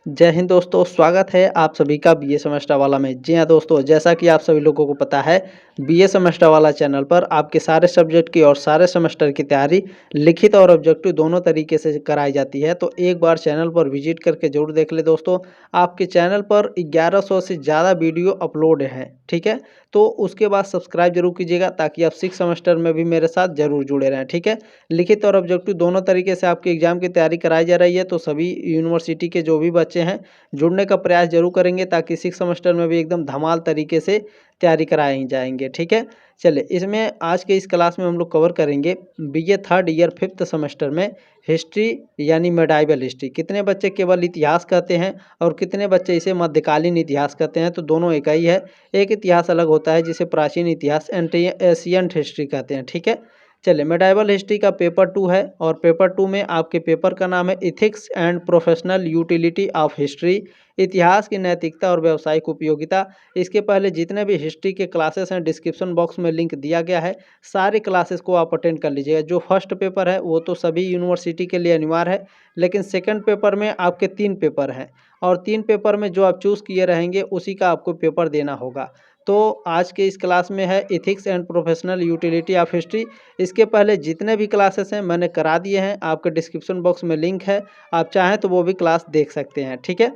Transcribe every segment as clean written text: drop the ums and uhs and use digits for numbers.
जय हिंद दोस्तों, स्वागत है आप सभी का बीए सेमेस्टर वाला में। जी हाँ दोस्तों, जैसा कि आप सभी लोगों को पता है, बीए सेमेस्टर वाला चैनल पर आपके सारे सब्जेक्ट की और सारे सेमेस्टर की तैयारी लिखित और ऑब्जेक्टिव दोनों तरीके से कराई जाती है। तो एक बार चैनल पर विजिट करके जरूर देख ले दोस्तों। आपके चैनल पर 1100 से ज़्यादा वीडियो अपलोड हैं, ठीक है। तो उसके बाद सब्सक्राइब जरूर कीजिएगा ताकि आप 6 सेमेस्टर में भी मेरे साथ जरूर जुड़े रहें, ठीक है। लिखित और ऑब्जेक्टिव दोनों तरीके से आपके एग्जाम की तैयारी कराई जा रही है। तो सभी यूनिवर्सिटी के जो भी बच्चे हैं, जुड़ने का प्रयास जरूर करेंगे ताकि 6 सेमेस्टर में भी एकदम धमाल तरीके से तैयारी कराई जाएंगे, ठीक है। चलिए, इसमें आज के इस क्लास में हम लोग कवर करेंगे BA third year 5th semester में हिस्ट्री यानी मेडाइवल हिस्ट्री। कितने बच्चे केवल इतिहास कहते हैं और कितने बच्चे इसे मध्यकालीन इतिहास कहते हैं, तो दोनों एक ही है। एक इतिहास अलग होता है जिसे प्राचीन इतिहास एंशिएंट हिस्ट्री कहते हैं, ठीक है। चलिए, मेडाइवल हिस्ट्री का पेपर 2 है और पेपर 2 में आपके पेपर का नाम है ethics and professional utility of history, इतिहास की नैतिकता और व्यावसायिक उपयोगिता। इसके पहले जितने भी हिस्ट्री के क्लासेस हैं डिस्क्रिप्शन बॉक्स में लिंक दिया गया है, सारे क्लासेस को आप अटेंड कर लीजिएगा। जो फर्स्ट पेपर है वो तो सभी यूनिवर्सिटी के लिए अनिवार्य है, लेकिन सेकंड पेपर में आपके 3 पेपर हैं और 3 पेपर में जो आप चूज़ किए रहेंगे उसी का आपको पेपर देना होगा। तो आज के इस क्लास में है ethics and professional utility of history. इसके पहले जितने भी क्लासेस हैं मैंने करा दिए हैं, आपके डिस्क्रिप्शन बॉक्स में लिंक है, आप चाहें तो वो भी क्लास देख सकते हैं, ठीक है।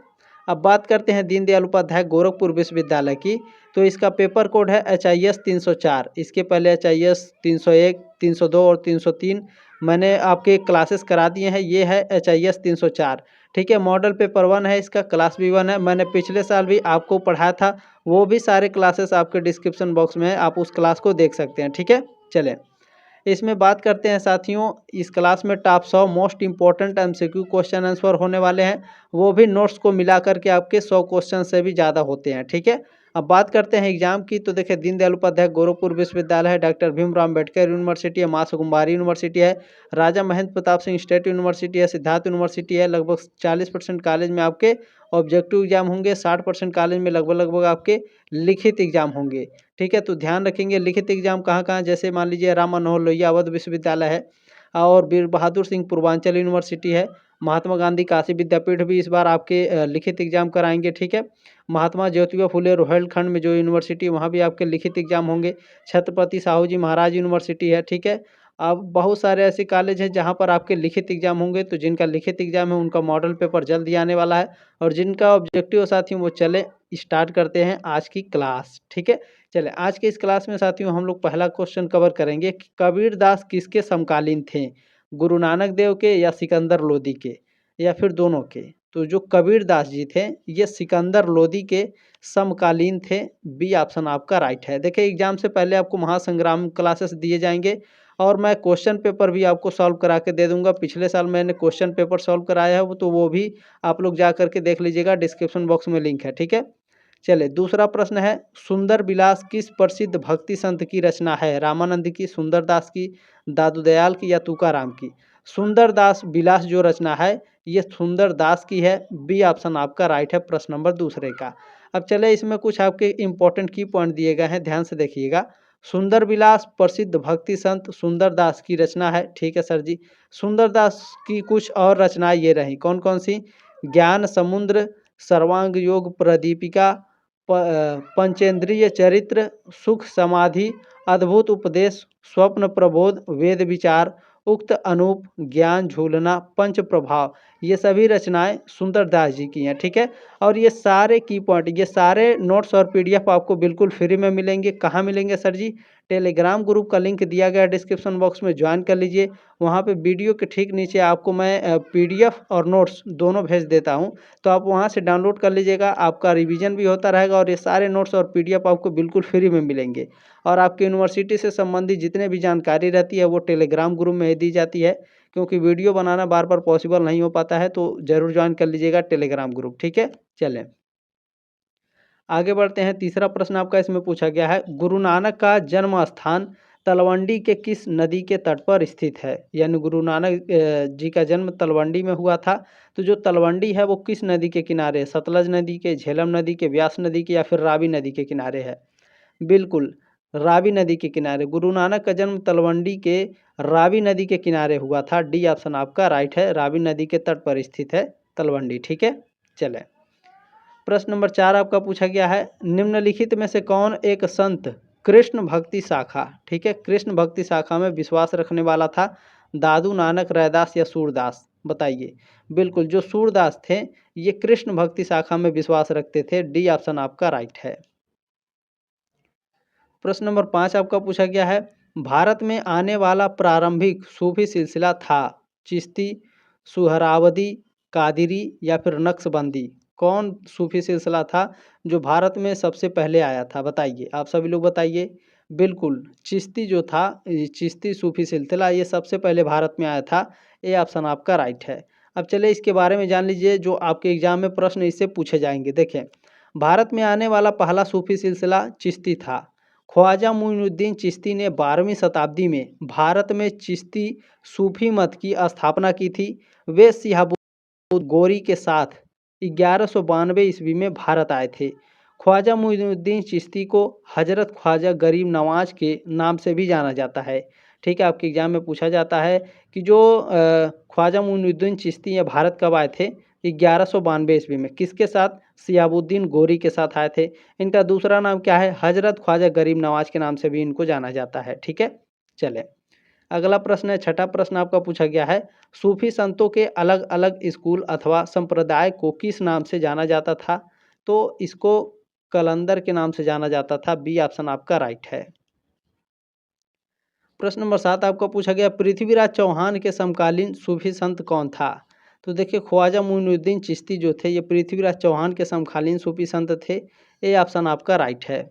अब बात करते हैं दीनदयाल उपाध्याय गोरखपुर विश्वविद्यालय की। तो इसका पेपर कोड है HIS 304। इसके पहले HIS 301, 302 और 303 मैंने आपके क्लासेस करा दिए हैं। ये है HIS 304, ठीक है। मॉडल पेपर 1 है, इसका क्लास भी 1 है। मैंने पिछले साल भी आपको पढ़ाया था, वो भी सारे क्लासेस आपके डिस्क्रिप्शन बॉक्स में है, आप उस क्लास को देख सकते हैं, ठीक है। चलें, इसमें बात करते हैं साथियों, इस क्लास में top 100 most important MCQ question answer होने वाले हैं, वो भी नोट्स को मिला करके आपके 100 क्वेश्चन से भी ज़्यादा होते हैं, ठीक है। अब बात करते हैं एग्जाम की। तो देखिए, दीनदयाल उपाध्याय गोरखपुर विश्वविद्यालय है, डॉक्टर भीमराव अम्बेडकर यूनिवर्सिटी है, माँ सुकुमारी यूनिवर्सिटी है, राजा महेंद्र प्रताप सिंह स्टेट यूनिवर्सिटी है, सिद्धार्थ यूनिवर्सिटी है। लगभग 40% कॉलेज में आपके ऑब्जेक्टिव एग्जाम होंगे, 60% कॉलेज में लगभग लगभग आपके लिखित एग्जाम होंगे, ठीक है। तो ध्यान रखेंगे लिखित एग्जाम कहाँ कहाँ, जैसे मान लीजिए राम मनोहर लोहिया अवध विश्वविद्यालय है और वीर बहादुर सिंह पूर्वांचल यूनिवर्सिटी है। महात्मा गांधी काशी विद्यापीठ भी इस बार आपके लिखित एग्जाम कराएंगे, ठीक है। महात्मा ज्योतिबा फुले रोहिलखंड में जो यूनिवर्सिटी, वहाँ भी आपके लिखित एग्जाम होंगे। छत्रपति साहू जी महाराज यूनिवर्सिटी है, ठीक है। अब बहुत सारे ऐसे कॉलेज हैं जहाँ पर आपके लिखित एग्जाम होंगे। तो जिनका लिखित एग्जाम है उनका मॉडल पेपर जल्दी आने वाला है और जिनका ऑब्जेक्टिव साथियों वो चले स्टार्ट करते हैं आज की क्लास, ठीक है। चले, आज के इस क्लास में साथियों हम लोग पहला क्वेश्चन कवर करेंगे कि कबीरदास किसके समकालीन थे, गुरु नानक देव के या सिकंदर लोदी के या फिर दोनों के। तो जो कबीरदास जी थे ये सिकंदर लोदी के समकालीन थे। बी ऑप्शन आपका राइट है। देखिए, एग्जाम से पहले आपको महासंग्राम क्लासेस दिए जाएंगे और मैं क्वेश्चन पेपर भी आपको सॉल्व करा के दे दूंगा। पिछले साल मैंने क्वेश्चन पेपर सॉल्व कराया है, तो वो भी आप लोग जा करके देख लीजिएगा, डिस्क्रिप्शन बॉक्स में लिंक है, ठीक है। चलिए, दूसरा प्रश्न है, सुंदर विलास किस प्रसिद्ध भक्ति संत की रचना है, रामानंद की, सुंदरदास की, दादू दयाल की या तुकाराम की। सुंदरदास विलास जो रचना है ये सुंदरदास की है। बी ऑप्शन आपका राइट है प्रश्न नंबर दूसरे का। अब चले, इसमें कुछ आपके इंपॉर्टेंट की पॉइंट दिए गए हैं, ध्यान से देखिएगा। सुंदर विलास प्रसिद्ध भक्ति संत सुंदरदास की रचना है, ठीक है सर जी। सुंदरदास की कुछ और रचनाएं ये रही, कौन कौन सी, ज्ञान समुद्र, सर्वांग योग प्रदीपिका, पंचेंद्रिय चरित्र, सुख समाधि, अद्भुत उपदेश, स्वप्न प्रबोध, वेद विचार, उक्त अनूप, ज्ञान झूलना, पंच प्रभाव। ये सभी रचनाएं सुंदरदास जी की हैं, ठीक है। और ये सारे की पॉइंट, ये सारे नोट्स और PDF आपको बिल्कुल फ्री में मिलेंगे। कहाँ मिलेंगे सर जी, टेलीग्राम ग्रुप का लिंक दिया गया है डिस्क्रिप्शन बॉक्स में, ज्वाइन कर लीजिए। वहाँ पे वीडियो के ठीक नीचे आपको मैं PDF और नोट्स दोनों भेज देता हूँ, तो आप वहाँ से डाउनलोड कर लीजिएगा। आपका रिवीजन भी होता रहेगा और ये सारे नोट्स और PDF आपको बिल्कुल फ्री में मिलेंगे। और आपकी यूनिवर्सिटी से संबंधित जितने भी जानकारी रहती है वो टेलीग्राम ग्रुप में ही दी जाती है, क्योंकि वीडियो बनाना बार बार पॉसिबल नहीं हो पाता है। तो ज़रूर ज्वाइन कर लीजिएगा टेलीग्राम ग्रुप, ठीक है। चलें, आगे बढ़ते हैं। तीसरा प्रश्न आपका इसमें पूछा गया है, गुरु नानक का जन्म स्थान तलवंडी के किस नदी के तट पर स्थित है। यानी गुरु नानक जी का जन्म तलवंडी में हुआ था। तो जो तलवंडी है वो किस नदी के किनारे है, सतलज नदी के, झेलम नदी के, व्यास नदी के या फिर रावी नदी के किनारे है। बिल्कुल, रावी नदी के किनारे। गुरु नानक का जन्म तलवंडी के रावी नदी के किनारे हुआ था। डी ऑप्शन आपका राइट है, रावी नदी के तट पर स्थित है तलवंडी, ठीक है। चलें, प्रश्न नंबर 4 आपका पूछा गया है, निम्नलिखित में से कौन एक संत कृष्ण भक्ति शाखा, ठीक है, कृष्ण भक्ति शाखा में विश्वास रखने वाला था? दादू, नानक, रैदास या सूरदास? बताइए। बिल्कुल, जो सूरदास थे ये कृष्ण भक्ति शाखा में विश्वास रखते थे। डी ऑप्शन आपका राइट है। प्रश्न नंबर 5 आपका पूछा गया है, भारत में आने वाला प्रारंभिक सूफी सिलसिला था? चिश्ती, सुहरावर्दी, कादिरी या फिर नक्शबंदी? कौन सूफी सिलसिला था जो भारत में सबसे पहले आया था? बताइए, आप सभी लोग बताइए। बिल्कुल, चिश्ती जो था, ये चिश्ती सूफी सिलसिला ये सबसे पहले भारत में आया था। ए ऑप्शन आपका राइट है। अब चलिए इसके बारे में जान लीजिए, जो आपके एग्जाम में प्रश्न इससे पूछे जाएंगे। देखें, भारत में आने वाला पहला सूफी सिलसिला चिश्ती था। ख्वाजा मुइनुद्दीन चिश्ती ने 12वीं शताब्दी में भारत में चिश्ती सूफी मत की स्थापना की थी। वे शिहाबुद्दीन गोरी के साथ 1192 ईस्वी में भारत आए थे। ख्वाजा मुइनुद्दीन चिश्ती को हजरत ख्वाजा गरीब नवाज के नाम से भी जाना जाता है। ठीक है, आपके एग्जाम में पूछा जाता है कि जो ख्वाजा मुइनुद्दीन चिश्ती ये भारत कब आए थे? 1192 ईस्वी में। किसके साथ? शिहाबुद्दीन गोरी के साथ आए थे। इनका दूसरा नाम क्या है? हजरत ख्वाजा गरीब नवाज के नाम से भी इनको जाना जाता है। ठीक है, चले अगला प्रश्न है, छठा प्रश्न आपका पूछा गया है, सूफी संतों के अलग अलग स्कूल अथवा संप्रदाय को किस नाम से जाना जाता था? तो इसको कलंदर के नाम से जाना जाता था। बी ऑप्शन आपका राइट है। प्रश्न नंबर 7 आपका पूछा गया, पृथ्वीराज चौहान के समकालीन सूफी संत कौन था? तो देखिए, ख्वाजा मुइनुद्दीन चिश्ती जो थे ये पृथ्वीराज चौहान के समकालीन सूफी संत थे। ए ऑप्शन आपका राइट है।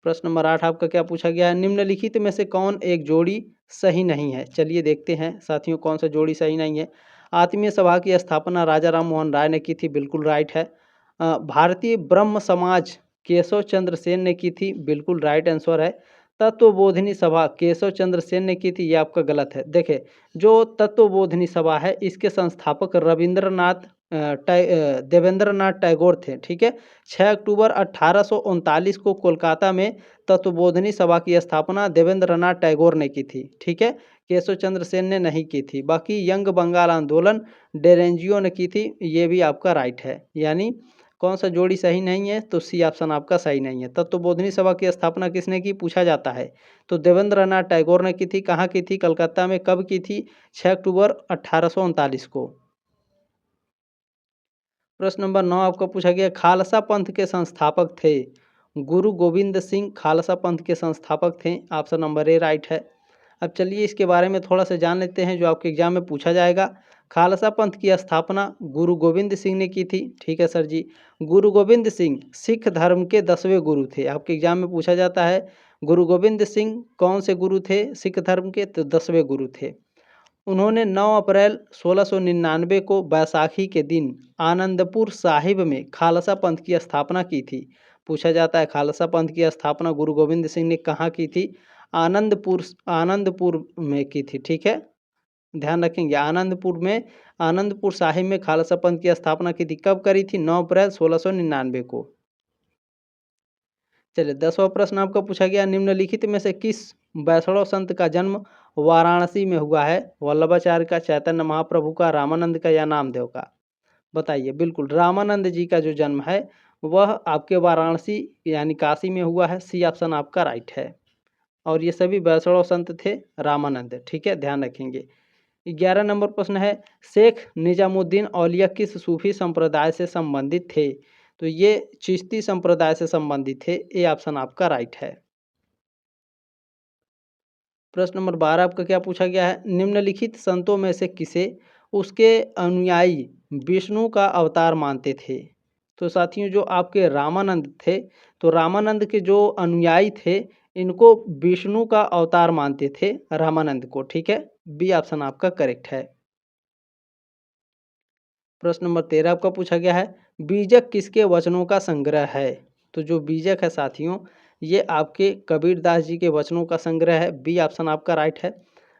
प्रश्न नंबर 8 आपका क्या पूछा गया है, निम्नलिखित में से कौन एक जोड़ी सही नहीं है? चलिए देखते हैं साथियों, कौन सा जोड़ी सही नहीं है। आत्मीय सभा की स्थापना राजा राम मोहन राय ने की थी, बिल्कुल राइट है। भारतीय ब्रह्म समाज केशव चंद्र सेन ने की थी, बिल्कुल राइट आंसर है। तत्वबोधिनी सभा केशव चंद्र सेन ने की थी, ये आपका गलत है। देखिए, जो तत्वबोधिनी सभा है इसके संस्थापक देवेंद्रनाथ टैगोर थे। ठीक है, 6 अक्टूबर 1839 को कोलकाता में तत्वबोधिनी सभा की स्थापना देवेंद्रनाथ टैगोर ने की थी। ठीक है, केशव चंद्र सेन ने नहीं की थी। बाकी यंग बंगाल आंदोलन डेरेंजियो ने की थी, ये भी आपका राइट है। यानी कौन सा जोड़ी सही नहीं है? तो सी ऑप्शन आपका सही नहीं है। तत्वबोधिनी सभा की स्थापना किसने की, पूछा जाता है। तो देवेंद्रनाथ टैगोर ने की थी। कहाँ की थी? कलकत्ता में। कब की थी? 6 अक्टूबर 1839 को। प्रश्न नंबर 9 आपका पूछा गया, खालसा पंथ के संस्थापक थे? गुरु गोविंद सिंह खालसा पंथ के संस्थापक थे। ऑप्शन नंबर ए राइट है। अब चलिए इसके बारे में थोड़ा सा जान लेते हैं, जो आपके एग्जाम में पूछा जाएगा। खालसा पंथ की स्थापना गुरु गोविंद सिंह ने की थी। ठीक है सर जी, गुरु गोविंद सिंह सिख धर्म के 10वें गुरु थे। आपके एग्जाम में पूछा जाता है गुरु गोविंद सिंह कौन से गुरु थे सिख धर्म के? तो 10वें गुरु थे। उन्होंने 9 अप्रैल 1699 को बैसाखी के दिन आनंदपुर साहिब में खालसा पंथ की स्थापना की थी। पूछा जाता है खालसा पंथ की स्थापना गुरु गोविंद सिंह ने कहाँ की थी? आनंदपुर में की थी। ठीक है, ध्यान रखेंगे, आनंदपुर साहिब में खालसा पंथ की स्थापना की थी। कब करी थी? 9 अप्रैल 1699 को। चलिए 10वां प्रश्न आपका पूछा गया, निम्नलिखित में से किस वैष्णव संत का जन्म वाराणसी में हुआ है? वल्लभाचार्य का, चैतन्य महाप्रभु का, रामानंद का या नामदेव का? बताइए। बिल्कुल, रामानंद जी का जो जन्म है वह आपके वाराणसी यानी काशी में हुआ है। सी ऑप्शन आपका राइट है। और ये सभी वैष्णव संत थे रामानंद। ठीक है, ध्यान रखेंगे। 11 नंबर प्रश्न है, शेख निजामुद्दीन औलिया किस सूफी संप्रदाय से संबंधित थे? तो ये चिश्ती संप्रदाय से संबंधित थे। ए ऑप्शन आपका राइट है। प्रश्न नंबर 12 आपका क्या पूछा गया है, निम्नलिखित संतों में से किसे उसके अनुयायी विष्णु का अवतार मानते थे? तो साथियों, जो आपके रामानंद थे, तो रामानंद के जो अनुयायी थे इनको विष्णु का अवतार मानते थे, रामानंद को। ठीक है, बी ऑप्शन आपका करेक्ट है। प्रश्न नंबर 13 आपका पूछा गया है, बीजक किसके वचनों का संग्रह है? तो जो बीजक है साथियों, ये आपके कबीरदास जी के वचनों का संग्रह है। बी ऑप्शन आपका राइट है।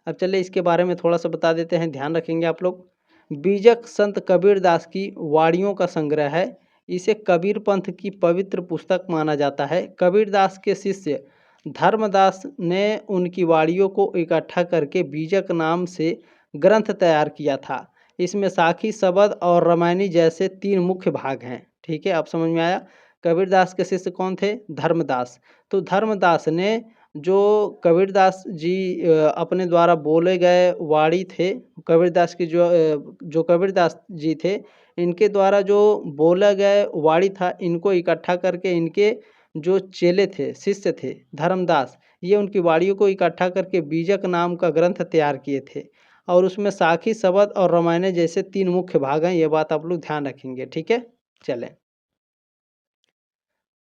अब चलिए इसके बारे में थोड़ा सा बता देते हैं, ध्यान रखेंगे आप लोग। बीजक संत कबीरदास की वाणियों का संग्रह है। इसे कबीर पंथ की पवित्र पुस्तक माना जाता है। कबीरदास के शिष्य धर्मदास ने उनकी वाणियों को इकट्ठा करके बीजक नाम से ग्रंथ तैयार किया था। इसमें साखी, शबद और रामायणी जैसे 3 मुख्य भाग हैं। ठीक है, अब समझ में आया। कबीरदास के शिष्य कौन थे? धर्मदास। तो धर्मदास ने जो कबीरदास जी अपने द्वारा बोले गए वाणी थे, कबीरदास की जो कबीरदास जी थे, इनके द्वारा जो बोला गया वाणी था, इनको इकट्ठा करके इनके जो चेले थे, शिष्य थे धर्मदास, ये उनकी वाणियों को इकट्ठा करके बीजक नाम का ग्रंथ तैयार किए थे। और उसमें साखी, शबद और रामायण जैसे 3 मुख्य भाग हैं। ये बात आप लोग ध्यान रखेंगे। ठीक है, चलें।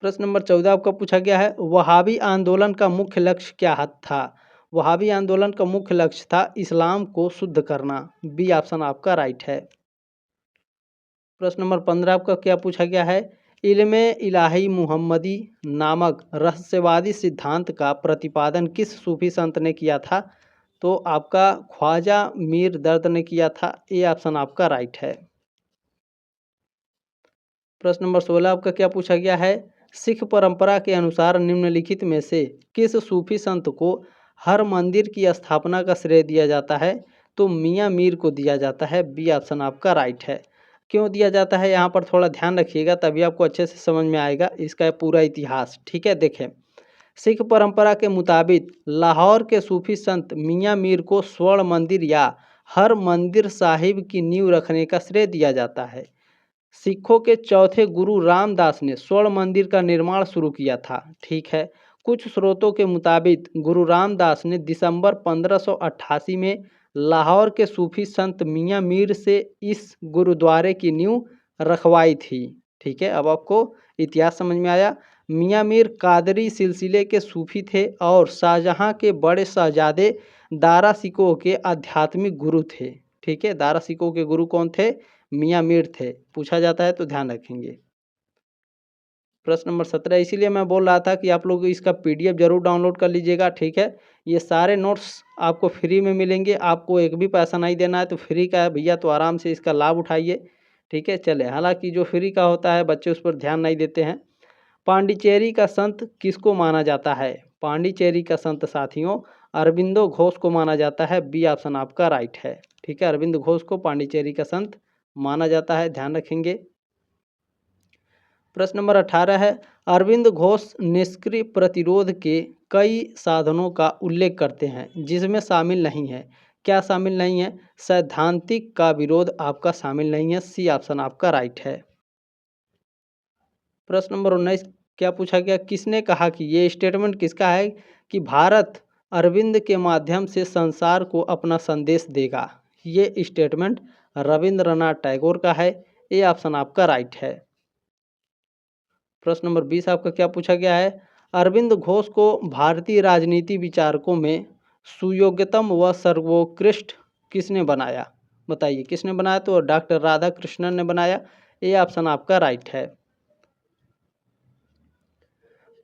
प्रश्न नंबर 14 आपका पूछा गया है, वहाबी आंदोलन का मुख्य लक्ष्य क्या था? वहाबी आंदोलन का मुख्य लक्ष्य था इस्लाम को शुद्ध करना। बी ऑप्शन आपका राइट है। प्रश्न नंबर 15 आपका क्या पूछा गया है, इल्मे इलाही मुहम्मदी नामक रहस्यवादी सिद्धांत का प्रतिपादन किस सूफी संत ने किया था? तो आपका ख्वाजा मीर दर्द ने किया था। ए ऑप्शन आपका राइट है। प्रश्न नंबर 16 आपका क्या पूछा गया है, सिख परंपरा के अनुसार निम्नलिखित में से किस सूफी संत को हर मंदिर की स्थापना का श्रेय दिया जाता है? तो मियाँ मीर को दिया जाता है। बी ऑप्शन आपका राइट है। क्यों दिया जाता है, यहाँ पर थोड़ा ध्यान रखिएगा, तभी आपको अच्छे से समझ में आएगा इसका पूरा इतिहास। ठीक है, देखें, सिख परंपरा के मुताबिक लाहौर के सूफी संत मियाँ मीर को स्वर्ण मंदिर या हर मंदिर साहिब की नींव रखने का श्रेय दिया जाता है। सिखों के चौथे गुरु रामदास ने स्वर्ण मंदिर का निर्माण शुरू किया था। ठीक है, कुछ स्रोतों के मुताबिक गुरु रामदास ने दिसंबर 1588 में लाहौर के सूफी संत मियाँ मीर से इस गुरुद्वारे की नींव रखवाई थी। ठीक है, अब आपको इतिहास समझ में आया। मियाँ मीर कादरी सिलसिले के सूफी थे और शाहजहाँ के बड़े शहजादे दारा सिकोह के आध्यात्मिक गुरु थे। ठीक है, दारा सिकोह के गुरु कौन थे? मियाँ मीर थे। पूछा जाता है तो ध्यान रखेंगे। प्रश्न नंबर 17, इसीलिए मैं बोल रहा था कि आप लोग इसका पीडीएफ जरूर डाउनलोड कर लीजिएगा। ठीक है, ये सारे नोट्स आपको फ्री में मिलेंगे, आपको एक भी पैसा नहीं देना है, तो फ्री का है भैया, तो आराम से इसका लाभ उठाइए। ठीक है, चले, हालांकि जो फ्री का होता है बच्चे उस पर ध्यान नहीं देते हैं। पांडिचेरी का संत किसको माना जाता है? पांडिचेरी का संत साथियों अरविंदो घोष को माना जाता है। बी ऑप्शन आपका राइट है। ठीक है, अरविंद घोष को पांडिचेरी का संत माना जाता है, ध्यान रखेंगे। प्रश्न नंबर 18 है, अरविंद घोष निष्क्रिय प्रतिरोध के कई साधनों का उल्लेख करते हैं जिसमें शामिल नहीं है। क्या शामिल नहीं है? सैद्धांतिक का विरोध आपका शामिल नहीं है। सी ऑप्शन आपका राइट है। प्रश्न नंबर 19 क्या पूछा गया, किसने कहा कि ये स्टेटमेंट किसका है कि भारत अरविंद के माध्यम से संसार को अपना संदेश देगा? ये स्टेटमेंट रविंद्रनाथ टैगोर का है। ए ऑप्शन आपका राइट है। प्रश्न नंबर 20 आपका क्या पूछा गया है, अरविंद घोष को भारतीय राजनीति विचारकों में सुयोग्यतम व सर्वोत्कृष्ट किसने बनाया? बताइए किसने बनाया? तो डॉक्टर राधा कृष्णन ने बनाया। ए ऑप्शन आपका राइट है।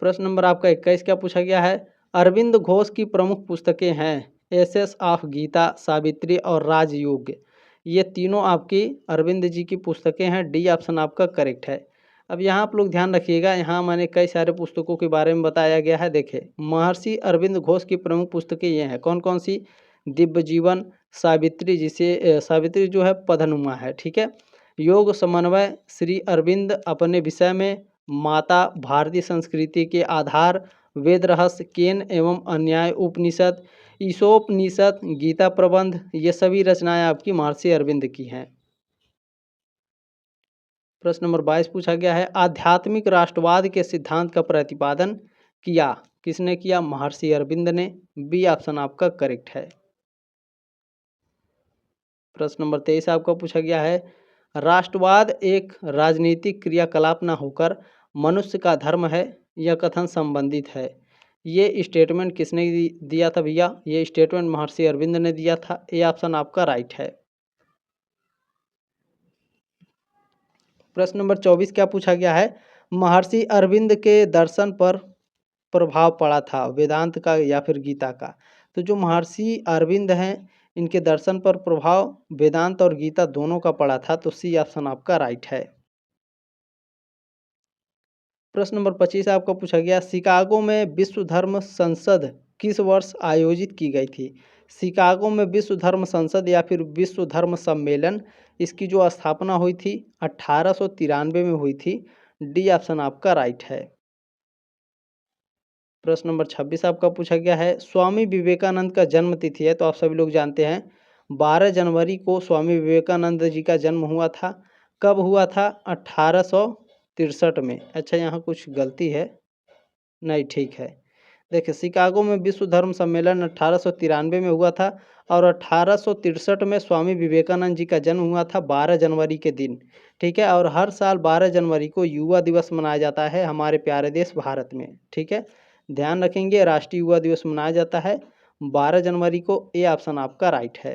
प्रश्न नंबर आपका 21 क्या पूछा गया है, अरविंद घोष की प्रमुख पुस्तकें हैं एसेस ऑफ गीता, सावित्री और राजयोग। ये तीनों आपकी अरविंद जी की पुस्तकें हैं। डी ऑप्शन आपका करेक्ट है। अब यहाँ आप लोग ध्यान रखिएगा, यहाँ मैंने कई सारे पुस्तकों के बारे में बताया गया है। देखें, महर्षि अरविंद घोष की प्रमुख पुस्तकें ये हैं, कौन कौन सी? दिव्य जीवन, सावित्री, जिसे सावित्री जो है पदनुमा है। ठीक है, योग समन्वय, श्री अरविंद अपने विषय में, माता, भारतीय संस्कृति के आधार, वेद रहस्य, केन एवं अन्याय उपनिषद, ईशोपनिषद, गीता प्रबंध, ये सभी रचनाएं आपकी महर्षि अरविंद की हैं। प्रश्न नंबर 22 पूछा गया है, आध्यात्मिक राष्ट्रवाद के सिद्धांत का प्रतिपादन किया किसने किया? महर्षि अरविंद ने। बी ऑप्शन आपका करेक्ट है। प्रश्न नंबर 23 आपका पूछा गया है, राष्ट्रवाद एक राजनीतिक क्रियाकलाप न होकर मनुष्य का धर्म है, यह कथन संबंधित है। ये स्टेटमेंट किसने दिया था भैया? ये स्टेटमेंट महर्षि अरविंद ने दिया था। ए ऑप्शन आपका राइट है। प्रश्न नंबर 24 क्या पूछा गया है, महर्षि अरविंद के दर्शन पर प्रभाव पड़ा था वेदांत का या फिर गीता का? तो जो महर्षि अरविंद हैं, इनके दर्शन पर प्रभाव वेदांत और गीता दोनों का पड़ा था। तो सी ऑप्शन आपका राइट है। प्रश्न नंबर 25 आपका पूछा गया, शिकागो में विश्व धर्म संसद किस वर्ष आयोजित की गई थी? शिकागो में विश्व धर्म संसद या फिर विश्व धर्म सम्मेलन, इसकी जो स्थापना हुई थी 1893 में हुई थी। डी ऑप्शन आपका राइट है। प्रश्न नंबर 26 आपका पूछा गया है, स्वामी विवेकानंद का जन्म तिथि है, तो आप सभी लोग जानते हैं 12 जनवरी को स्वामी विवेकानंद जी का जन्म हुआ था। कब हुआ था? 1863 में। अच्छा, यहाँ कुछ गलती है, नहीं ठीक है। देखिए, शिकागो में विश्व धर्म सम्मेलन 1893 में हुआ था और 1863 में स्वामी विवेकानंद जी का जन्म हुआ था 12 जनवरी के दिन। ठीक है, और हर साल 12 जनवरी को युवा दिवस मनाया जाता है हमारे प्यारे देश भारत में। ठीक है, ध्यान रखेंगे, राष्ट्रीय युवा दिवस मनाया जाता है 12 जनवरी को। ए ऑप्शन आपका राइट है।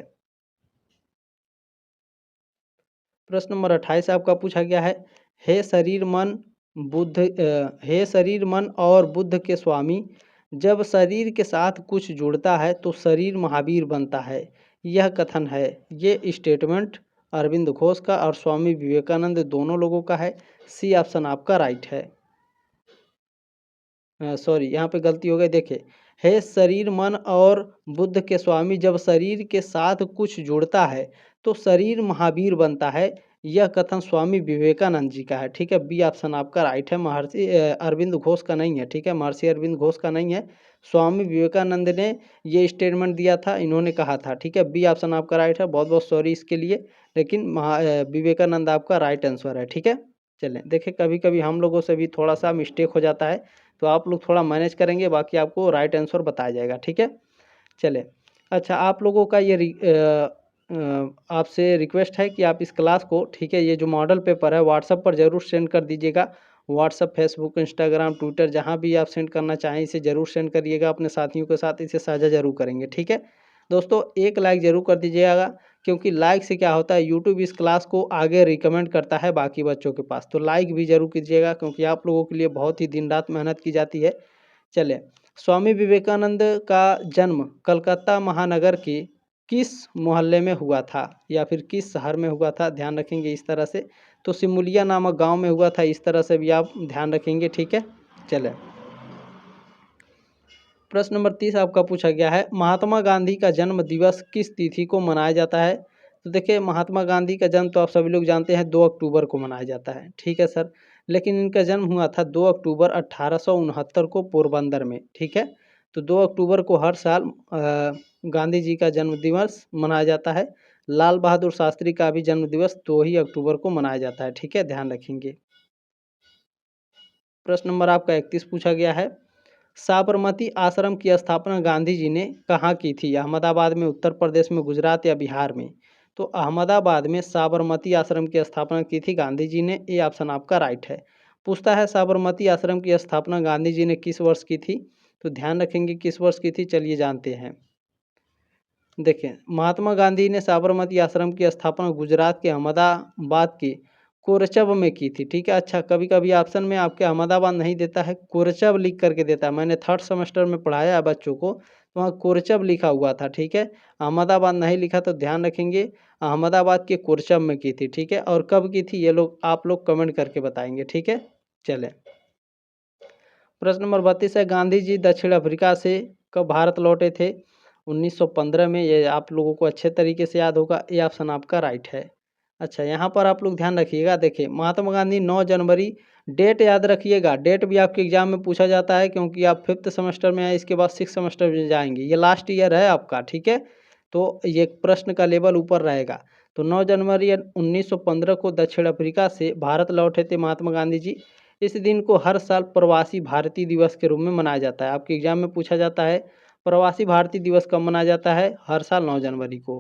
प्रश्न नंबर 28 आपका पूछा गया है, हे शरीर मन हे शरीर मन और बुद्ध के स्वामी, जब शरीर के साथ कुछ जुड़ता है तो शरीर महावीर बनता है, यह कथन है। ये स्टेटमेंट अरविंद घोष का और स्वामी विवेकानंद दोनों लोगों का है। सी ऑप्शन आपका राइट है। सॉरी, यहाँ पे गलती हो गई। देखिए, हे शरीर मन और बुद्ध के स्वामी, जब शरीर के साथ कुछ जुड़ता है तो शरीर महावीर बनता है, यह कथन स्वामी विवेकानंद जी का है। ठीक है, बी ऑप्शन आपका राइट है। महर्षि अरविंद घोष का नहीं है। ठीक है, महर्षि अरविंद घोष का नहीं है, स्वामी विवेकानंद ने ये स्टेटमेंट दिया था, इन्होंने कहा था। ठीक है, बी ऑप्शन आपका राइट है। बहुत बहुत सॉरी इसके लिए, लेकिन विवेकानंद आपका राइट आंसर है। ठीक है, चलें, देखिए कभी कभी हम लोगों से भी थोड़ा सा मिस्टेक हो जाता है, तो आप लोग थोड़ा मैनेज करेंगे, बाकी आपको राइट आंसर बताया जाएगा। ठीक है, चले। अच्छा, आप लोगों का ये आपसे रिक्वेस्ट है कि आप इस क्लास को, ठीक है, ये जो मॉडल पेपर है व्हाट्सएप पर ज़रूर सेंड कर दीजिएगा। व्हाट्सएप, फेसबुक, इंस्टाग्राम, ट्विटर, जहाँ भी आप सेंड करना चाहें इसे ज़रूर सेंड करिएगा अपने साथियों के साथ, इसे साझा ज़रूर करेंगे। ठीक है दोस्तों, एक लाइक ज़रूर कर दीजिएगा, क्योंकि लाइक से क्या होता है, यूट्यूब इस क्लास को आगे रिकमेंड करता है बाकी बच्चों के पास। तो लाइक भी ज़रूर कीजिएगा, क्योंकि आप लोगों के लिए बहुत ही दिन रात मेहनत की जाती है। चले, स्वामी विवेकानंद का जन्म कलकत्ता महानगर के किस मोहल्ले में हुआ था या फिर किस शहर में हुआ था? ध्यान रखेंगे इस तरह से। तो सिमुलिया नामक गांव में हुआ था, इस तरह से भी आप ध्यान रखेंगे। ठीक है, चले। प्रश्न नंबर 30 आपका पूछा गया है, महात्मा गांधी का जन्म दिवस किस तिथि को मनाया जाता है? तो देखिए, महात्मा गांधी का जन्म तो आप सभी लोग जानते हैं 2 अक्टूबर को मनाया जाता है। ठीक है सर, लेकिन इनका जन्म हुआ था 2 अक्टूबर 1869 को पोरबंदर में। ठीक है, तो 2 अक्टूबर को हर साल गांधी जी का जन्म दिवस मनाया जाता है। लाल बहादुर शास्त्री का भी जन्म दिवस 2 ही अक्टूबर को मनाया जाता है। ठीक है, ध्यान रखेंगे। प्रश्न नंबर आपका 31 पूछा गया है, साबरमती आश्रम की स्थापना गांधी जी ने कहाँ की थी? अहमदाबाद में, उत्तर प्रदेश में, गुजरात या बिहार में? तो अहमदाबाद में साबरमती आश्रम की स्थापना की थी गांधी जी ने। ये ऑप्शन आपका राइट है। पूछता है, साबरमती आश्रम की स्थापना गांधी जी ने किस वर्ष की थी? तो ध्यान रखेंगे किस वर्ष की थी, चलिए जानते हैं। देखें, महात्मा गांधी ने साबरमती आश्रम की स्थापना गुजरात के अहमदाबाद के कोरचब में की थी। ठीक है, अच्छा, कभी कभी ऑप्शन में आपके अहमदाबाद नहीं देता है, कोरचब लिख करके देता है। मैंने थर्ड सेमेस्टर में पढ़ाया है बच्चों को, तो वहाँ कोरचब लिखा हुआ था। ठीक है, अहमदाबाद नहीं लिखा, तो ध्यान रखेंगे अहमदाबाद के कोरचब में की थी। ठीक है, और कब की थी ये लोग आप लोग कमेंट करके बताएंगे। ठीक है, चलें। प्रश्न नंबर 32 है, गांधी जी दक्षिण अफ्रीका से कब भारत लौटे थे? 1915 में। ये आप लोगों को अच्छे तरीके से याद होगा, ये ऑप्शन आपका राइट है। अच्छा, यहाँ पर आप लोग ध्यान रखिएगा। देखिए, महात्मा गांधी 9 जनवरी, डेट याद रखिएगा, डेट भी आपके एग्जाम में पूछा जाता है, क्योंकि आप 5th सेमेस्टर में हैं, इसके बाद 6th सेमेस्टर में जाएंगे, ये लास्ट ईयर है आपका। ठीक है, तो ये प्रश्न का लेवल ऊपर रहेगा। तो 9 जनवरी 1915 को दक्षिण अफ्रीका से भारत लौटे थे महात्मा गांधी जी। इस दिन को हर साल प्रवासी भारतीय दिवस के रूप में मनाया जाता है। आपके एग्जाम में पूछा जाता है प्रवासी भारतीय दिवस कब मनाया जाता है? हर साल 9 जनवरी को।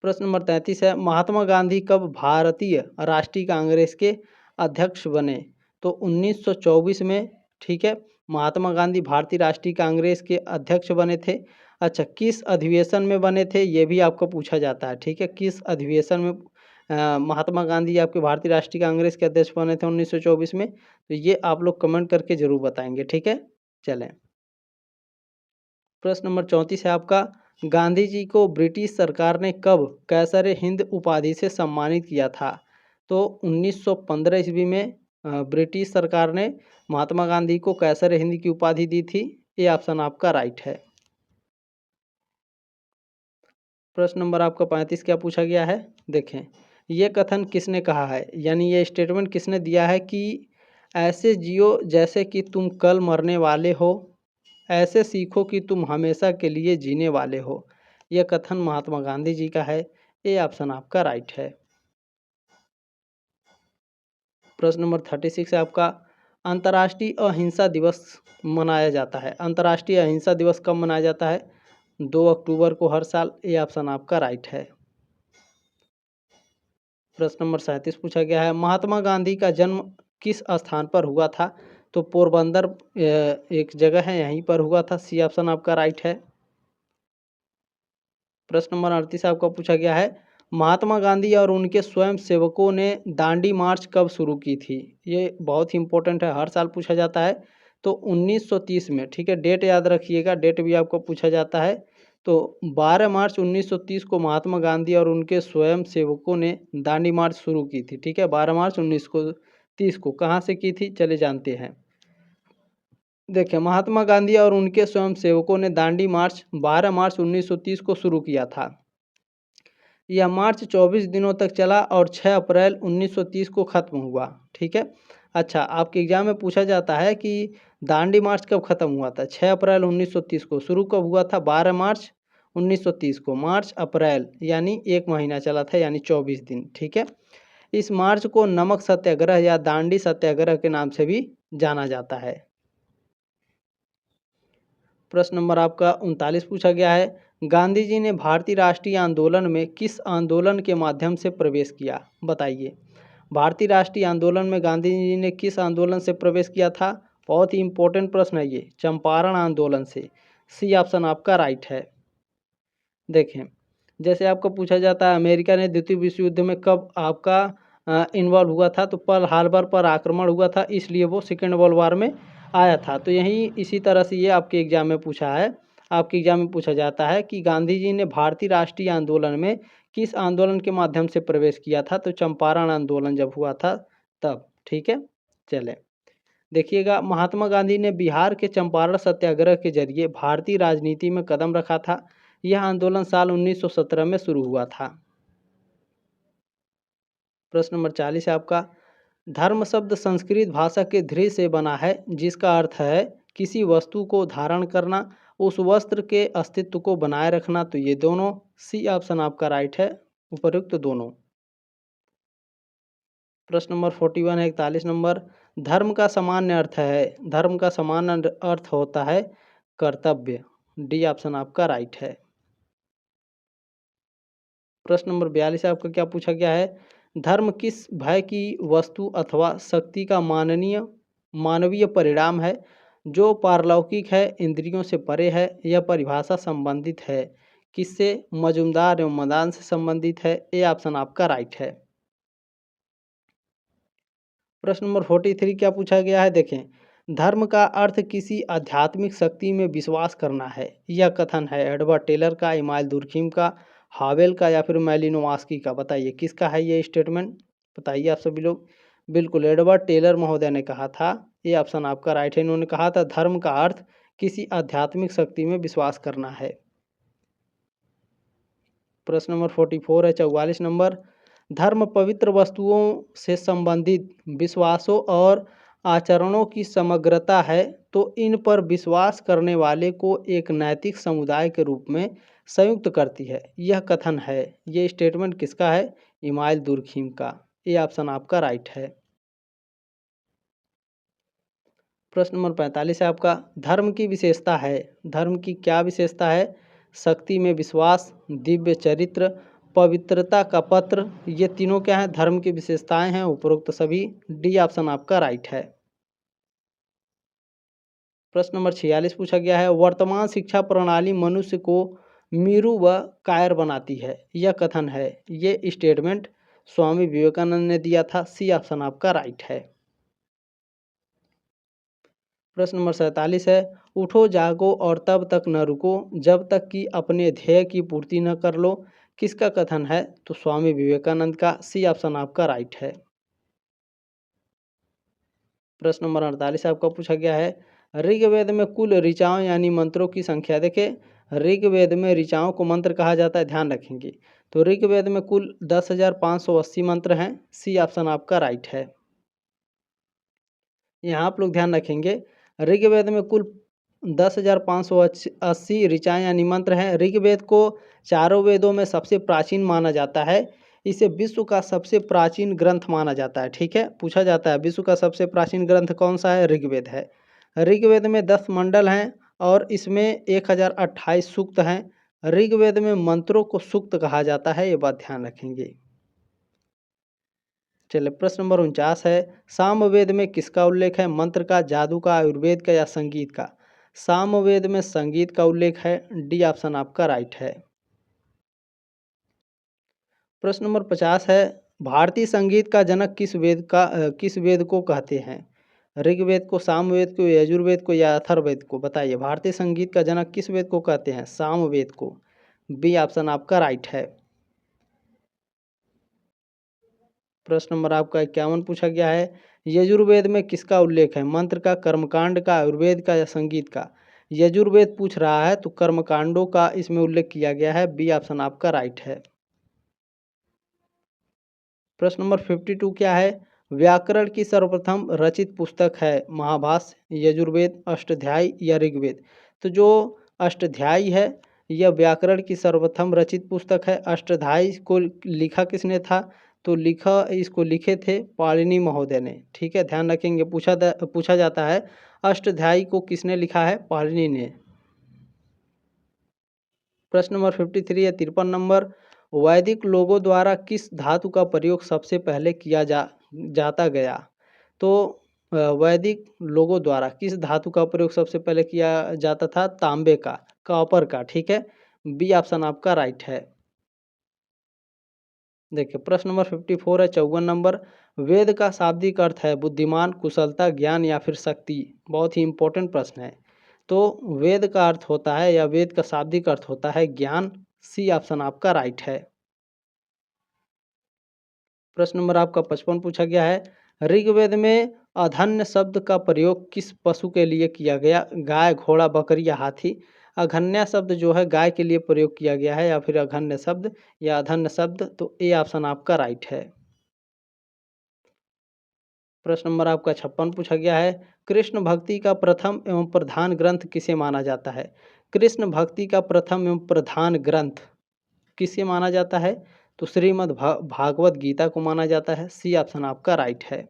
प्रश्न नंबर 33 है, महात्मा गांधी कब भारतीय राष्ट्रीय कांग्रेस के अध्यक्ष बने? तो 1924 में। ठीक है, महात्मा गांधी भारतीय राष्ट्रीय कांग्रेस के अध्यक्ष बने थे। अच्छा, किस अधिवेशन में बने थे, ये भी आपको पूछा जाता है। ठीक है, किस अधिवेशन में महात्मा गांधी आपके भारतीय राष्ट्रीय कांग्रेस के अध्यक्ष बने थे 1924 में? तो ये आप लोग कमेंट करके जरूर बताएंगे। ठीक है, चलें। प्रश्न नंबर 34 है आपका, गांधी जी को ब्रिटिश सरकार ने कब कैसर हिंद उपाधि से सम्मानित किया था? तो 1915 ईस्वी में ब्रिटिश सरकार ने महात्मा गांधी को कैसर हिंद की उपाधि दी थी। ये ऑप्शन आपका राइट है। प्रश्न नंबर आपका 35 क्या पूछा गया है, देखें। ये कथन किसने कहा है, यानी ये स्टेटमेंट किसने दिया है कि ऐसे जियो जैसे कि तुम कल मरने वाले हो, ऐसे सीखो कि तुम हमेशा के लिए जीने वाले हो। यह कथन महात्मा गांधी जी का है। ए ऑप्शन आपका राइट है। प्रश्न नंबर 36 है आपका, अंतर्राष्ट्रीय अहिंसा दिवस मनाया जाता है। अंतर्राष्ट्रीय अहिंसा दिवस कब मनाया जाता है? 2 अक्टूबर को हर साल। ए ऑप्शन आपका राइट है। प्रश्न नंबर 37 पूछा गया है, महात्मा गांधी का जन्म किस स्थान पर हुआ था? तो पोरबंदर एक जगह है, यहीं पर हुआ था। सी ऑप्शन आपका राइट है। प्रश्न नंबर 38 आपका पूछा गया है, महात्मा गांधी और उनके स्वयं सेवकों ने दांडी मार्च कब शुरू की थी? ये बहुत ही इंपॉर्टेंट है, हर साल पूछा जाता है। तो 1930 में, ठीक है, डेट याद रखिएगा, डेट भी आपको पूछा जाता है। तो 12 मार्च 1930 को महात्मा गांधी और उनके स्वयं सेवकों ने दांडी मार्च शुरू की थी। ठीक है, 12 मार्च 1930 को कहाँ से की थी, चले जानते हैं। देखिए, महात्मा गांधी और उनके स्वयं सेवकों ने दांडी मार्च 12 मार्च 1930 को शुरू किया था। यह मार्च 24 दिनों तक चला और 6 अप्रैल 1930 को ख़त्म हुआ। ठीक है। अच्छा, आपके एग्जाम में पूछा जाता है कि दांडी मार्च कब ख़त्म हुआ था? 6 अप्रैल 1930 को। शुरू कब हुआ था? 12 मार्च 1930 को। मार्च अप्रैल यानी 1 महीना चला था, यानी 24 दिन। ठीक है। इस मार्च को नमक सत्याग्रह या दांडी सत्याग्रह के नाम से भी जाना जाता है। प्रश्न नंबर आपका 39 पूछा गया है, गांधी जी ने भारतीय राष्ट्रीय आंदोलन में किस आंदोलन के माध्यम से प्रवेश किया? बताइए। भारतीय राष्ट्रीय आंदोलन में गांधी जी ने किस आंदोलन से प्रवेश किया था? बहुत ही इंपॉर्टेंट प्रश्न है ये, चंपारण आंदोलन से। सी ऑप्शन आपका राइट है। देखें, जैसे आपको पूछा जाता है अमेरिका ने द्वितीय विश्व युद्ध में कब आपका इन्वॉल्व हुआ था? तो पर्ल हार्बर पर आक्रमण हुआ था, इसलिए वो सेकेंड वर्ल्ड वार में आया था। तो यही इसी तरह से ये आपके एग्जाम में पूछा है। आपके एग्जाम में पूछा जाता है कि गांधी जी ने भारतीय राष्ट्रीय आंदोलन में किस आंदोलन के माध्यम से प्रवेश किया था? तो चंपारण आंदोलन जब हुआ था तब। ठीक है, चले देखिएगा, महात्मा गांधी ने बिहार के चंपारण सत्याग्रह के जरिए भारतीय राजनीति में कदम रखा था। यह आंदोलन साल 1917 में शुरू हुआ था। प्रश्न नंबर 40 है आपका, धर्म शब्द संस्कृत भाषा के धृ से बना है, जिसका अर्थ है किसी वस्तु को धारण करना, उस वस्त्र के अस्तित्व को बनाए रखना। तो ये दोनों। सी ऑप्शन आपका राइट है, उपयुक्त दोनों। प्रश्न नंबर 41 है 41 नंबर, धर्म का सामान्य अर्थ है। धर्म का सामान्य अर्थ होता है कर्तव्य। डी ऑप्शन आपका राइट है। प्रश्न नंबर 42 आपका क्या पूछा गया है, धर्म किस भय की वस्तु अथवा शक्ति का मानवीय परिणाम है जो पारलौकिक है, इंद्रियों से परे है? यह परिभाषा संबंधित है किससे? मजुमदार एवं मदान से संबंधित है। ए ऑप्शन आपका राइट है। प्रश्न नंबर 43 क्या पूछा गया है, देखें, धर्म का अर्थ किसी आध्यात्मिक शक्ति में विश्वास करना है। यह कथन है एडवर्ड टेलर का, इमाइल दुर्खिम का, हावेल का या फिर मैलिनोवास्की का? बताइए किसका है ये स्टेटमेंट, बताइए आप सभी लोग। बिल्कुल एडवर्ड टेलर महोदय ने कहा था। ये ऑप्शन आपका राइट है। इन्होंने कहा था धर्म का अर्थ किसी आध्यात्मिक शक्ति में विश्वास करना है। प्रश्न नंबर 44 है 44 नंबर, धर्म पवित्र वस्तुओं से संबंधित विश्वासों और आचरणों की समग्रता है, तो इन पर विश्वास करने वाले को एक नैतिक समुदाय के रूप में संयुक्त करती है। यह कथन है, ये स्टेटमेंट किसका है? इमाइल दुर्खिम का। ये ऑप्शन आपका राइट है। प्रश्न नंबर 45 है आपका, धर्म की विशेषता है। धर्म की क्या विशेषता है? शक्ति में विश्वास, दिव्य चरित्र, पवित्रता का पत्र। ये तीनों क्या हैं? धर्म की विशेषताएं हैं, उपरोक्त सभी। डी ऑप्शन आपका राइट है। प्रश्न नंबर 46 पूछा गया है, वर्तमान शिक्षा प्रणाली मनुष्य को मीरू व कायर बनाती है। यह कथन है, ये स्टेटमेंट स्वामी विवेकानंद ने दिया था। सी ऑप्शन आपका राइट है। प्रश्न नंबर 47 है, उठो जागो और तब तक न रुको जब तक कि अपने ध्येय की पूर्ति न कर लो। किसका कथन है? तो स्वामी विवेकानंद का। सी ऑप्शन आपका राइट है। प्रश्न नंबर 48 आपका पूछा गया है, ऋग्वेद में कुल ऋचाओं यानी मंत्रों की संख्या। देखिए, ऋग्वेद में ऋचाओं को मंत्र कहा जाता है, ध्यान रखेंगे। तो ऋग्वेद में कुल 10,580 मंत्र हैं, सी ऑप्शन आपका राइट है। यहाँ आप लोग ध्यान रखेंगे, ऋग्वेद में कुल 10,580 ऋचाएँ यानी मंत्र हैं। ऋग्वेद को चारों वेदों में सबसे प्राचीन माना जाता है। इसे विश्व का सबसे प्राचीन ग्रंथ माना जाता है। ठीक है, पूछा जाता है विश्व का सबसे प्राचीन ग्रंथ कौन सा है? ऋग्वेद है। ऋग्वेद में 10 मंडल हैं और इसमें 1028 सूक्त हैं। ऋग्वेद में मंत्रों को सूक्त कहा जाता है, ये बात ध्यान रखेंगे। चलिए प्रश्न नंबर 49 है, सामवेद में किसका उल्लेख है? मंत्र का, जादू का, आयुर्वेद का या संगीत का? सामवेद में संगीत का उल्लेख है, डी ऑप्शन आपका राइट है। प्रश्न नंबर 50 है, भारतीय संगीत का जनक किस वेद को कहते हैं? ऋग्वेद को, सामवेद को, यजुर्वेद को या अथर्ववेद को? बताइए, भारतीय संगीत का जनक किस वेद को कहते हैं? सामवेद को, बी ऑप्शन आपका राइट है। प्रश्न नंबर आपका 51 पूछा गया है, यजुर्वेद में किसका उल्लेख है? मंत्र का, कर्मकांड का, आयुर्वेद का या संगीत का? यजुर्वेद पूछ रहा है तो कर्मकांडों का इसमें उल्लेख किया गया है, बी ऑप्शन आपका राइट है। प्रश्न नंबर 52 क्या है? व्याकरण की सर्वप्रथम रचित पुस्तक है महाभाष्य, यजुर्वेद, अष्टाध्यायी या ऋग्वेद? तो जो अष्टाध्यायी है यह व्याकरण की सर्वप्रथम रचित पुस्तक है। अष्टाध्यायी को लिखा किसने था? तो इसको लिखे थे पाणिनि महोदय ने। ठीक है, ध्यान रखेंगे, पूछा जाता है अष्टाध्यायी को किसने लिखा है? पाणिनि ने। प्रश्न नंबर 53 या 53 नंबर, वैदिक लोगों द्वारा किस धातु का प्रयोग सबसे पहले किया जाता गया? तो वैदिक लोगों द्वारा किस धातु का प्रयोग सबसे पहले किया जाता था? तांबे का, कॉपर का। ठीक है, बी ऑप्शन आपका राइट है। देखिए प्रश्न नंबर 54 है, 54 नंबर, वेद का शाब्दिक अर्थ है बुद्धिमान, कुशलता, ज्ञान या फिर शक्ति? बहुत ही इंपॉर्टेंट प्रश्न है। तो वेद का अर्थ होता है या वेद का शाब्दिक अर्थ होता है ज्ञान, सी ऑप्शन आपका राइट है। प्रश्न नंबर आपका 55 पूछा गया है, ऋग्वेद में अधन्य शब्द का प्रयोग किस पशु के लिए किया गया? गाय, घोड़ा, बकरी या हाथी? अघन्या शब्द जो है गाय के लिए प्रयोग किया गया है, या फिर अघन्य शब्द या अधन्य शब्द? तो ए ऑप्शन आपका राइट है। प्रश्न नंबर आपका 56 पूछा गया है, कृष्ण भक्ति का प्रथम एवं प्रधान ग्रंथ किसे माना जाता है? कृष्ण भक्ति का प्रथम एवं प्रधान ग्रंथ किसे माना जाता है? तो श्रीमद् भागवत गीता को माना जाता है, सी ऑप्शन आपका राइट है।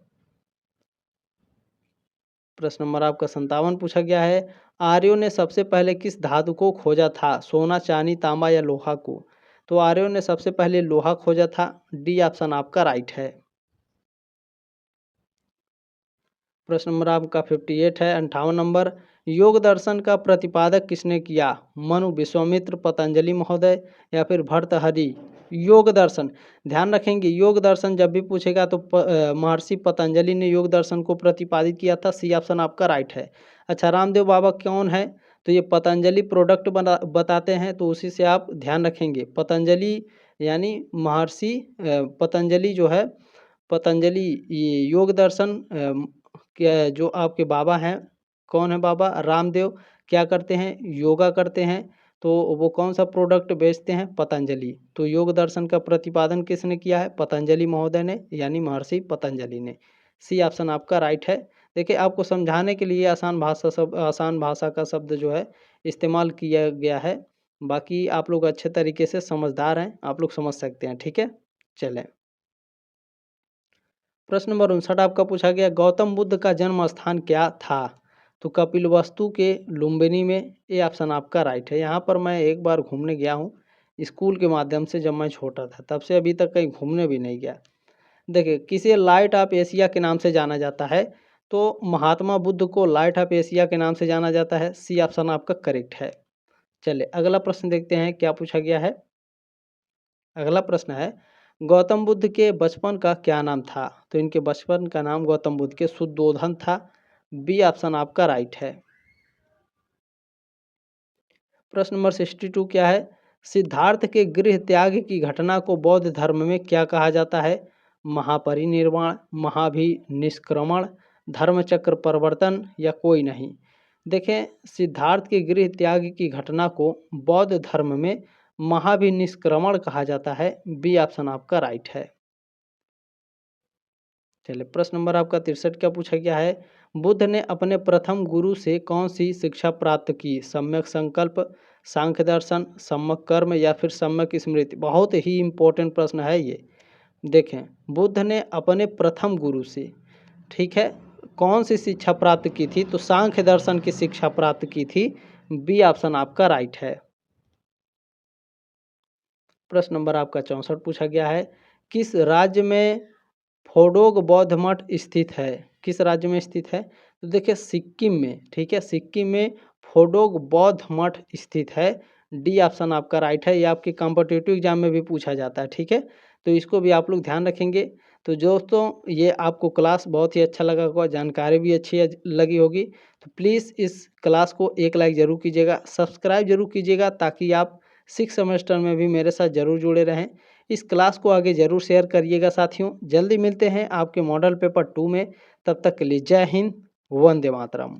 प्रश्न नंबर आपका 57 पूछा गया है, आर्यों ने सबसे पहले किस धातु को खोजा था? सोना, चांदी, तांबा या लोहा को? तो आर्यों ने सबसे पहले लोहा खोजा था, डी ऑप्शन आपका राइट है। प्रश्न नंबर आपका 58 है, 58 नंबर, योग दर्शन का प्रतिपादक किसने किया? मनु, विश्वामित्र, पतंजलि महोदय या फिर भर्तृहरि? योग दर्शन, ध्यान रखेंगे, योग दर्शन जब भी पूछेगा तो महर्षि पतंजलि ने योग दर्शन को प्रतिपादित किया था, सी ऑप्शन आपका राइट है। अच्छा, रामदेव बाबा कौन है? तो ये पतंजलि प्रोडक्ट बताते हैं, तो उसी से आप ध्यान रखेंगे। पतंजलि यानी महर्षि पतंजलि जो है, पतंजलि ये योग दर्शन क्या जो आपके बाबा हैं, कौन है बाबा? रामदेव। क्या करते हैं? योगा करते हैं। तो वो कौन सा प्रोडक्ट बेचते हैं? पतंजलि। तो योग दर्शन का प्रतिपादन किसने किया है? पतंजलि महोदय ने, यानी महर्षि पतंजलि ने। सी ऑप्शन आपका राइट है। देखिए आपको समझाने के लिए आसान भाषा का शब्द जो है इस्तेमाल किया गया है। बाकी आप लोग अच्छे तरीके से समझदार हैं, आप लोग समझ सकते हैं। ठीक है, चलें। प्रश्न नंबर 59 आपका पूछा गया, गौतम बुद्ध का जन्म स्थान क्या था? तो कपिलवस्तु के लुम्बिनी में, ये ऑप्शन आपका राइट है। यहाँ पर मैं एक बार घूमने गया हूँ स्कूल के माध्यम से, जब मैं छोटा था, तब से अभी तक कहीं घूमने भी नहीं गया। देखिए किसे लाइट ऑफ एशिया के नाम से जाना जाता है? तो महात्मा बुद्ध को लाइट ऑफ एशिया के नाम से जाना जाता है, सी ऑप्शन आपका करेक्ट है। चलिए अगला प्रश्न देखते हैं क्या पूछा गया है। अगला प्रश्न है, गौतम बुद्ध के बचपन का क्या नाम था? तो इनके बचपन का नाम गौतम बुद्ध के शुद्धोधन था, बी ऑप्शन आपका राइट है। प्रश्न नंबर 62 क्या है? सिद्धार्थ के गृह त्याग की घटना को बौद्ध धर्म में क्या कहा जाता है? महापरिनिर्वाण, महाभिनिष्क्रमण, धर्मचक्र परिवर्तन या कोई नहीं? देखें, सिद्धार्थ के गृह त्याग की घटना को बौद्ध धर्म में महाभिनिष्क्रमण कहा जाता है। बी ऑप्शन आपका राइट है। चलिए, प्रश्न नंबर आपका 63 क्या पूछा गया है? बुद्ध ने अपने प्रथम गुरु से कौन सी शिक्षा प्राप्त की? सम्यक संकल्प, सांख्य दर्शन, सम्यक कर्म या फिर सम्यक स्मृति? बहुत ही इंपॉर्टेंट प्रश्न है ये। देखें, बुद्ध ने अपने प्रथम गुरु से, ठीक है, कौन सी शिक्षा प्राप्त की थी? तो सांख्य दर्शन की शिक्षा प्राप्त की थी। बी ऑप्शन आपका राइट है। प्रश्न नंबर आपका 64 पूछा गया है, किस राज्य में फोडोग बौद्ध मठ स्थित है? किस राज्य में स्थित है? तो देखिए, सिक्किम में, ठीक है, सिक्किम में फोडोग बौद्ध मठ स्थित है। डी ऑप्शन आपका राइट है। ये आपके कॉम्पिटिटिव एग्जाम में भी पूछा जाता है, ठीक है, तो इसको भी आप लोग ध्यान रखेंगे। तो दोस्तों, ये आपको क्लास बहुत ही अच्छा लगा होगा, जानकारी भी अच्छी लगी होगी, तो प्लीज़ इस क्लास को एक लाइक ज़रूर कीजिएगा, सब्सक्राइब जरूर कीजिएगा, ताकि आप 6 सेमेस्टर में भी मेरे साथ ज़रूर जुड़े रहें। इस क्लास को आगे ज़रूर शेयर करिएगा साथियों। जल्दी मिलते हैं आपके मॉडल पेपर 2 में। तब तक के लिए जय हिंद, वंदे मातरम।